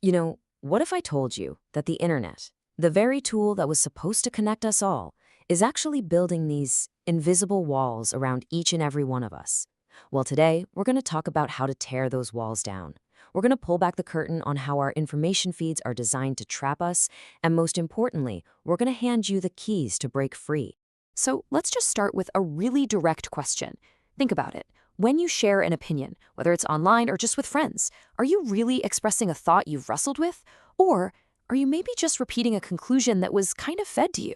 What if I told you that the internet, the very tool that was supposed to connect us all, is actually building these invisible walls around each and every one of us? Well, today, we're going to talk about how to tear those walls down. We're going to pull back the curtain on how our information feeds are designed to trap us, and most importantly, we're going to hand you the keys to break free. So let's just start with a really direct question. Think about it. When you share an opinion, whether it's online or just with friends, are you really expressing a thought you've wrestled with? Or are you maybe just repeating a conclusion that was kind of fed to you?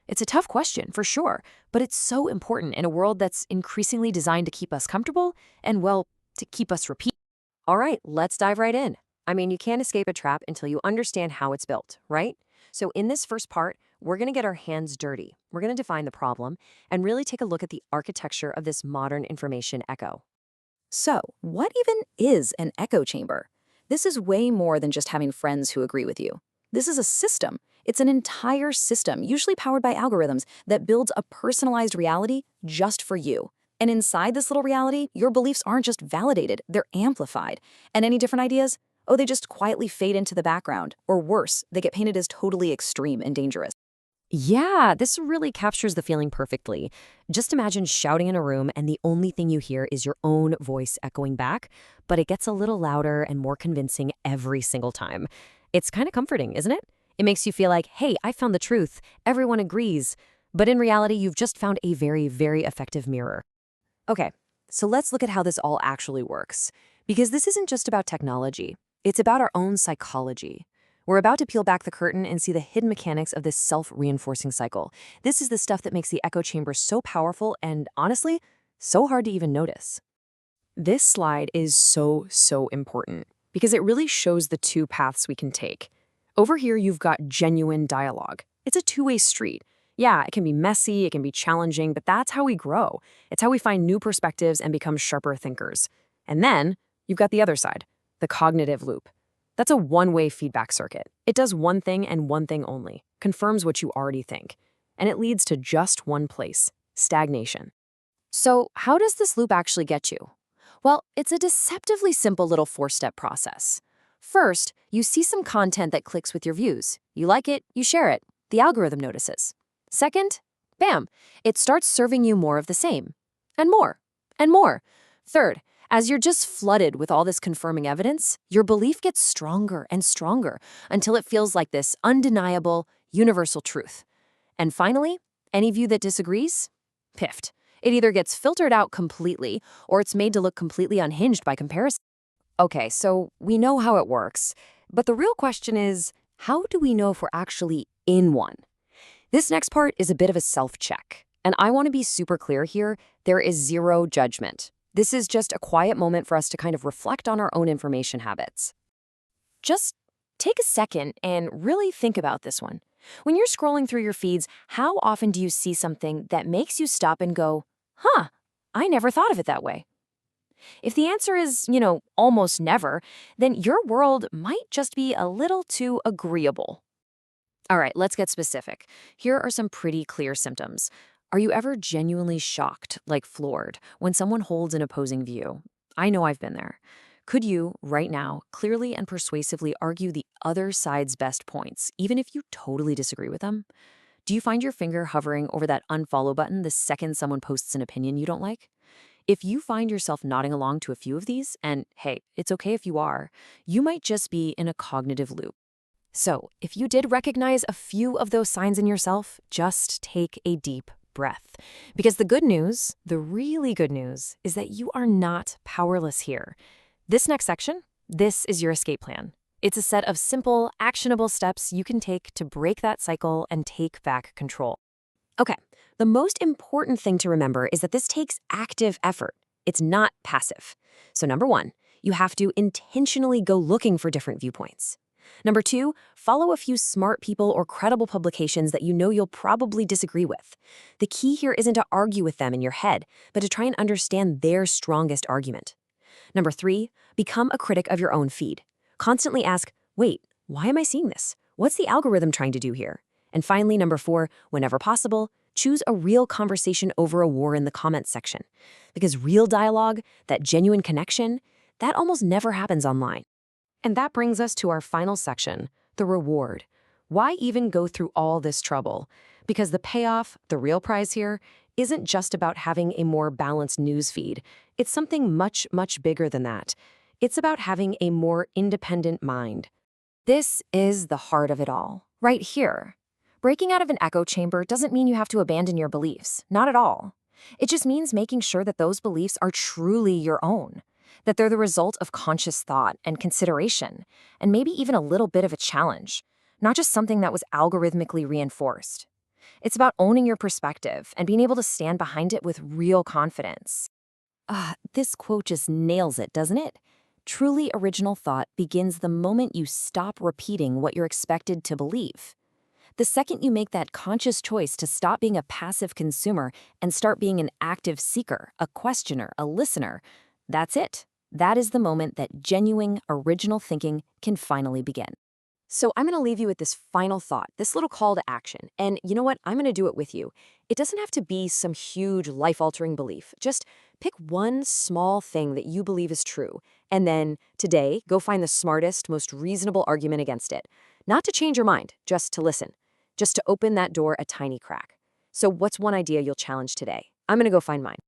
It's a tough question, for sure, but it's so important in a world that's increasingly designed to keep us comfortable and, well, to keep us repeat. All right, let's dive right in. You can't escape a trap until you understand how it's built, right? So in this first part, we're going to get our hands dirty. We're going to define the problem and really take a look at the architecture of this modern information echo. So, what even is an echo chamber? This is way more than just having friends who agree with you. This is a system. It's an entire system, usually powered by algorithms, that builds a personalized reality just for you. And inside this little reality, your beliefs aren't just validated, they're amplified. And any different ideas? Oh, they just quietly fade into the background. Or worse, they get painted as totally extreme and dangerous. Yeah, this really captures the feeling perfectly. Just imagine shouting in a room and the only thing you hear is your own voice echoing back, but it gets a little louder and more convincing every single time. It's kind of comforting, isn't it? It makes you feel like, hey, I found the truth. Everyone agrees. But in reality, you've just found a very, very effective mirror. Okay, so let's look at how this all actually works. Because this isn't just about technology. It's about our own psychology. We're about to peel back the curtain and see the hidden mechanics of this self-reinforcing cycle. This is the stuff that makes the echo chamber so powerful and, honestly, so hard to even notice. This slide is so important because it really shows the two paths we can take. Over here, you've got genuine dialogue. It's a two-way street. Yeah, it can be messy, it can be challenging, but that's how we grow. It's how we find new perspectives and become sharper thinkers. And then you've got the other side, the cognitive loop. That's a one-way feedback circuit. It does one thing and one thing only, confirms what you already think. And it leads to just one place, stagnation. So how does this loop actually get you? Well, it's a deceptively simple little four-step process. First, you see some content that clicks with your views. You like it, you share it. The algorithm notices. Second, bam, it starts serving you more of the same. And more, and more. Third, as you're just flooded with all this confirming evidence, your belief gets stronger and stronger until it feels like this undeniable, universal truth. And finally, any view that disagrees? Piffed. It either gets filtered out completely or it's made to look completely unhinged by comparison. Okay, so we know how it works, but the real question is, how do we know if we're actually in one? This next part is a bit of a self-check, and I want to be super clear here, there is zero judgment. This is just a quiet moment for us to kind of reflect on our own information habits. Just take a second and really think about this one. When you're scrolling through your feeds, how often do you see something that makes you stop and go, huh, I never thought of it that way? If the answer is, almost never, then your world might just be a little too agreeable. All right, let's get specific. Here are some pretty clear symptoms. Are you ever genuinely shocked, like floored, when someone holds an opposing view? I know I've been there. Could you, right now, clearly and persuasively argue the other side's best points, even if you totally disagree with them? Do you find your finger hovering over that unfollow button the second someone posts an opinion you don't like? If you find yourself nodding along to a few of these, and hey, it's okay if you are, you might just be in a cognitive loop. So, if you did recognize a few of those signs in yourself, just take a deep breath. Because the good news, the really good news, is that you are not powerless here. This next section, this is your escape plan. It's a set of simple, actionable steps you can take to break that cycle and take back control. Okay, the most important thing to remember is that this takes active effort. It's not passive. So number one, you have to intentionally go looking for different viewpoints. Number two, follow a few smart people or credible publications that you know you'll probably disagree with. The key here isn't to argue with them in your head, but to try and understand their strongest argument. Number three, become a critic of your own feed. Constantly ask, wait, why am I seeing this? What's the algorithm trying to do here? And finally, number four, whenever possible, choose a real conversation over a war in the comments section. Because real dialogue, that genuine connection, that almost never happens online. And that brings us to our final section, the reward. Why even go through all this trouble? Because the payoff, the real prize here, isn't just about having a more balanced news feed. It's something much, much bigger than that. It's about having a more independent mind. This is the heart of it all, right here. Breaking out of an echo chamber doesn't mean you have to abandon your beliefs, not at all. It just means making sure that those beliefs are truly your own, that they're the result of conscious thought and consideration, and maybe even a little bit of a challenge, not just something that was algorithmically reinforced. It's about owning your perspective and being able to stand behind it with real confidence. This quote just nails it, doesn't it? Truly original thought begins the moment you stop repeating what you're expected to believe. The second you make that conscious choice to stop being a passive consumer and start being an active seeker, a questioner, a listener, that's it. That is the moment that genuine, original thinking can finally begin. So I'm going to leave you with this final thought, this little call to action. And you know what? I'm going to do it with you. It doesn't have to be some huge life-altering belief. Just pick one small thing that you believe is true. And then today, go find the smartest, most reasonable argument against it. Not to change your mind, just to listen. Just to open that door a tiny crack. So what's one idea you'll challenge today? I'm going to go find mine.